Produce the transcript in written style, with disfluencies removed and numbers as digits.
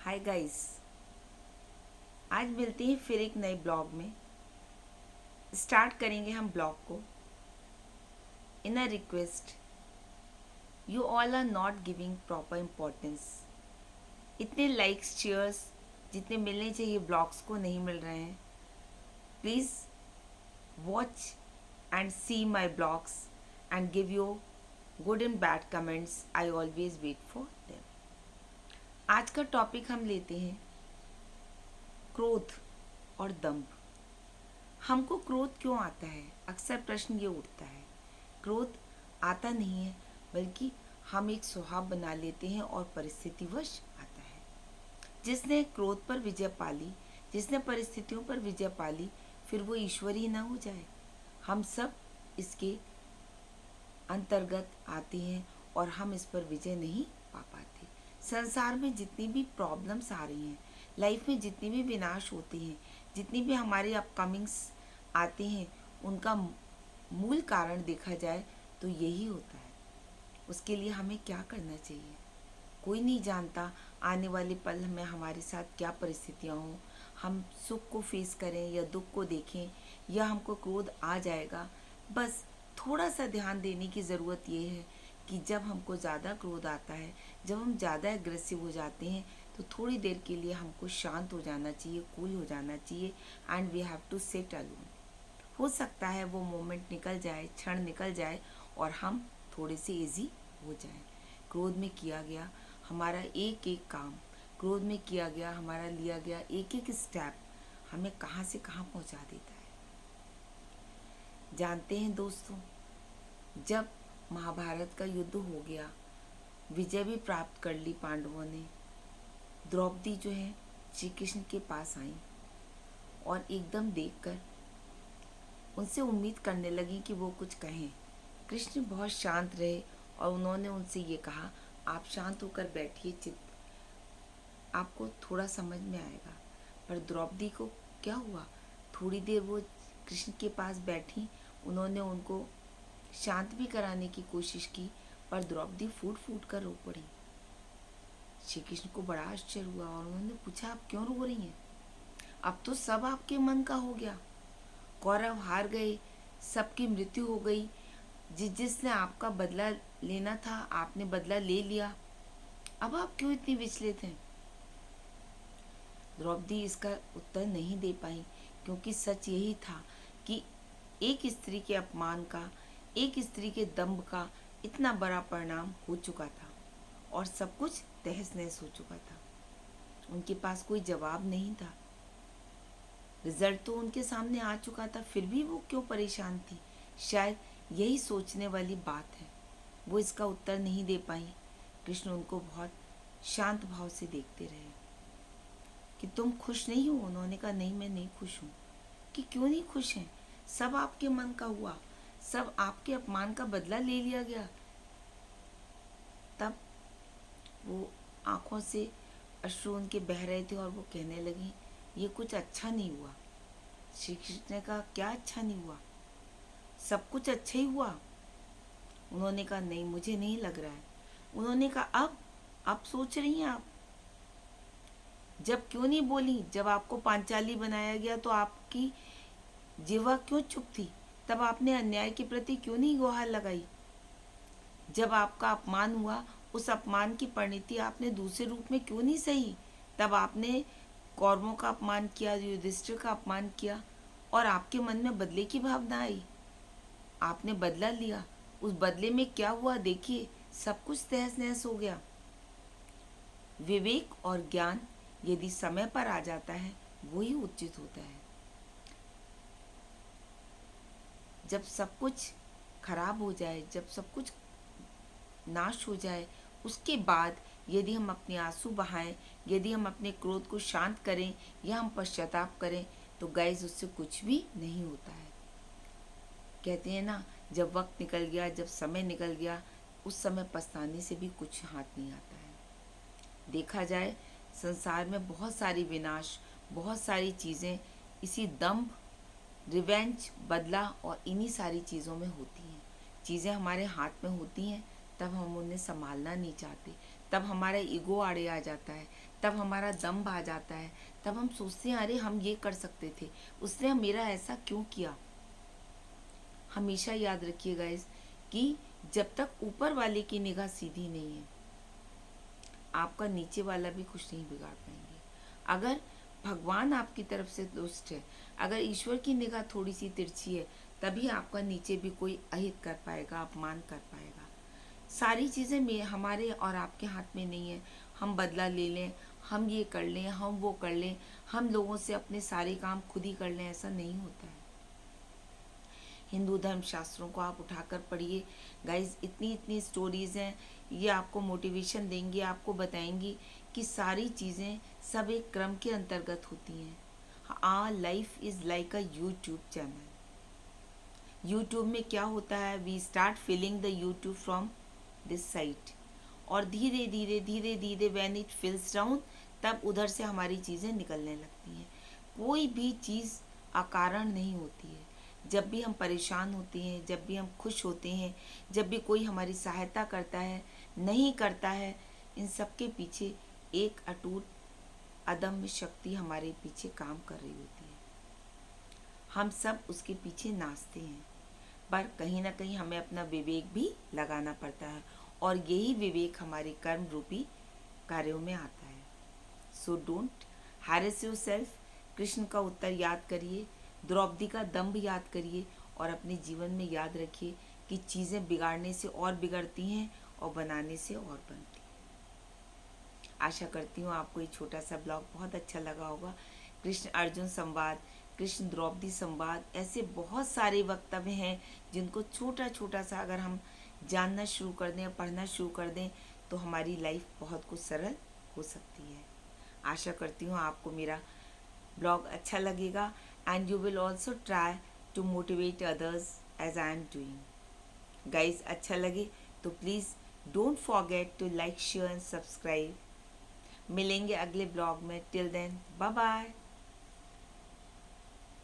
Hi guys, आज मिलते हैं फिर एक नए ब्लॉग में। स्टार्ट करेंगे हम ब्लॉग को। In a request, you all are not giving proper importance. इतने लाइक्स शेयर्स जितने मिलने चाहिए ब्लॉग्स को नहीं मिल रहे हैं। Please watch and see my blogs and give you good and bad comments. I always wait for them. आज का टॉपिक हम लेते हैं क्रोध और दम्भ। हमको क्रोध क्यों आता है? अक्सर प्रश्न ये उठता है। क्रोध आता नहीं है, बल्कि हम एक स्वभाव बना लेते हैं और परिस्थितिवश आता है। जिसने क्रोध पर विजय पाली, जिसने परिस्थितियों पर विजय पाली, फिर वो ईश्वर ही ना हो जाए। हम सब इसके अंतर्गत आते हैं और हम इस पर विजय नहीं पा पाते। संसार में जितनी भी प्रॉब्लम्स आ रही हैं, लाइफ में जितनी भी विनाश होते हैं, जितनी भी हमारे अपकमिंग्स आते हैं, उनका मूल कारण देखा जाए तो यही होता है। उसके लिए हमें क्या करना चाहिए? कोई नहीं जानता आने वाले पल में हमारे साथ क्या परिस्थितियाँ हों। हम सुख को फेस करें या दुख को देखें, या हमको क्रोध आ जाएगा। बस थोड़ा सा ध्यान देने की ज़रूरत ये है कि जब हमको ज़्यादा क्रोध आता है, जब हम ज़्यादा एग्रेसिव हो जाते हैं, तो थोड़ी देर के लिए हमको शांत हो जाना चाहिए, कूल हो जाना चाहिए, and we have to sit alone. हो सकता है वो मोमेंट निकल जाए, क्षण निकल जाए और हम थोड़े से इजी हो जाएं। क्रोध में किया गया हमारा एक एक काम, क्रोध में किया गया हमारा लिया गया एक एक स्टेप हमें कहाँ से कहाँ पहुँचा देता है। जानते हैं दोस्तों, जब महाभारत का युद्ध हो गया, विजय भी प्राप्त कर ली पांडवों ने, द्रौपदी जो है श्री कृष्ण के पास आई और एकदम देखकर उनसे उम्मीद करने लगी कि वो कुछ कहें। कृष्ण बहुत शांत रहे और उन्होंने उनसे ये कहा, आप शांत होकर बैठिए, चित्त आपको थोड़ा समझ में आएगा। पर द्रौपदी को क्या हुआ? थोड़ी देर वो कृष्ण के पास बैठी, उन्होंने उनको शांत भी कराने की कोशिश की, पर द्रौपदी फूट फूट कर रो पड़ी। श्री कृष्ण को बड़ा आश्चर्य हुआ और उन्होंने पूछा, आप क्यों रो रही हैं? अब तो सब आपके मन का हो गया। कौरव हार गए, सबकी मृत्यु हो गई। जिसने आपका बदला लेना था, आपने बदला ले लिया। अब आप क्यों इतनी विचलित हैं? द्रौपदी इसका उत्तर नहीं दे पाई, क्योंकि सच यही था कि एक स्त्री के अपमान का, एक स्त्री के दंभ का इतना बड़ा परिणाम हो चुका था और सब कुछ तहस नहस हो चुका था। उनके पास कोई जवाब नहीं था। रिजल्ट तो उनके सामने आ चुका था, फिर भी वो क्यों परेशान थी? शायद यही सोचने वाली बात है। वो इसका उत्तर नहीं दे पाई। कृष्ण उनको बहुत शांत भाव से देखते रहे कि तुम खुश नहीं हो? उन्होंने कहा, नहीं, मैं नहीं खुश हूँ। कि क्यों नहीं खुश हैं? सब आपके मन का हुआ, सब आपके अपमान का बदला ले लिया गया। तब वो आंखों से अश्रु उनके बह रहे थे और वो कहने लगी, ये कुछ अच्छा नहीं हुआ। श्री कृष्ण ने कहा, क्या अच्छा नहीं हुआ? सब कुछ अच्छा ही हुआ। उन्होंने कहा, नहीं, मुझे नहीं लग रहा है। उन्होंने कहा, अब सोच रही हैं आप? जब क्यों नहीं बोली? जब आपको पांचाली बनाया गया तो आपकी जिह्वा क्यों चुप थी? तब आपने अन्याय के प्रति क्यों नहीं गुहार लगाई? जब आपका अपमान हुआ, उस अपमान की परिणति आपने दूसरे रूप में क्यों नहीं सही? तब आपने कौरवों का अपमान किया, युधिष्ठिर का अपमान किया और आपके मन में बदले की भावना आई। आपने बदला लिया। उस बदले में क्या हुआ देखिए, सब कुछ तहस नहस हो गया। विवेक और ज्ञान यदि समय पर आ जाता है, वही उचित होता है। जब सब कुछ खराब हो जाए, जब सब कुछ नाश हो जाए, उसके बाद यदि हम अपने आंसू बहाएं, यदि हम अपने क्रोध को शांत करें या हम पश्चाताप करें, तो गाइस उससे कुछ भी नहीं होता है। कहते हैं ना, जब वक्त निकल गया, जब समय निकल गया, उस समय पछताने से भी कुछ हाथ नहीं आता है। देखा जाए, संसार में बहुत सारी विनाश, बहुत सारी चीज़ें इसी दंभ, रिवेंज, बदला और इन्हीं सारी चीज़ों में होती हैं। चीज़ें हमारे हाथ में होती हैं, तब हम उन्हें संभालना नहीं चाहते, तब हमारा ईगो आड़े आ जाता है, तब हमारा दम आ जाता है, तब हम सोचते हैं अरे हम ये कर सकते थे, उसने मेरा ऐसा क्यों किया। हमेशा याद रखिए गाइस कि जब तक ऊपर वाले की निगाह सीधी नहीं है, आपका नीचे वाला भी कुछ नहीं बिगाड़ पाएंगे। अगर भगवान आपकी तरफ से दुष्ट है, अगर ईश्वर की निगाह थोड़ी सी तिरछी है, तभी आपका नीचे भी कोई अहित कर पाएगा, अपमान कर पाएगा। सारी चीज़ें में हमारे और आपके हाथ में नहीं है। हम बदला ले लें, हम ये कर लें, हम वो कर लें, हम लोगों से अपने सारे काम खुद ही कर लें, ऐसा नहीं होता है। हिंदू धर्म शास्त्रों को आप उठाकर पढ़िए गाइज, इतनी इतनी स्टोरीज़ हैं, ये आपको मोटिवेशन देंगी, आपको बताएंगी कि सारी चीज़ें सब एक क्रम के अंतर्गत होती हैं। Our life is like a YouTube channel. YouTube में क्या होता है, we start filling the YouTube from this side, और धीरे धीरे धीरे धीरे व्हेन इट फिल्स डाउन, तब उधर से हमारी चीज़ें निकलने लगती हैं। कोई भी चीज़ अकारण नहीं होती है। जब भी हम परेशान होते हैं, जब भी हम खुश होते हैं, जब भी कोई हमारी सहायता करता है, नहीं करता है, इन सब के पीछे एक अटूट अदम्य शक्ति हमारे पीछे काम कर रही होती है। हम सब उसके पीछे नाचते हैं, पर कहीं ना कहीं हमें अपना विवेक भी लगाना पड़ता है, और यही विवेक हमारे कर्म रूपी कार्यों में आता है। So don't harass yourself. Krishna का उत्तर याद करिए, द्रौपदी का दम्भ याद करिए, और अपने जीवन में याद रखिए कि चीज़ें बिगाड़ने से और बिगड़ती हैं और बनाने से और बनती हैं। आशा करती हूँ आपको ये छोटा सा ब्लॉग बहुत अच्छा लगा होगा। कृष्ण अर्जुन संवाद, कृष्ण द्रौपदी संवाद, ऐसे बहुत सारे वक्तव्य हैं जिनको छोटा छोटा सा अगर हम जानना शुरू कर दें, पढ़ना शुरू कर दें, तो हमारी लाइफ बहुत कुछ सरल हो सकती है। आशा करती हूँ आपको मेरा ब्लॉग अच्छा लगेगा, and you will also try to motivate others as I am doing. Guys, अच्छा लगे तो please don't forget to like, share and subscribe. मिलेंगे अगले ब्लॉग में। Till then, bye bye.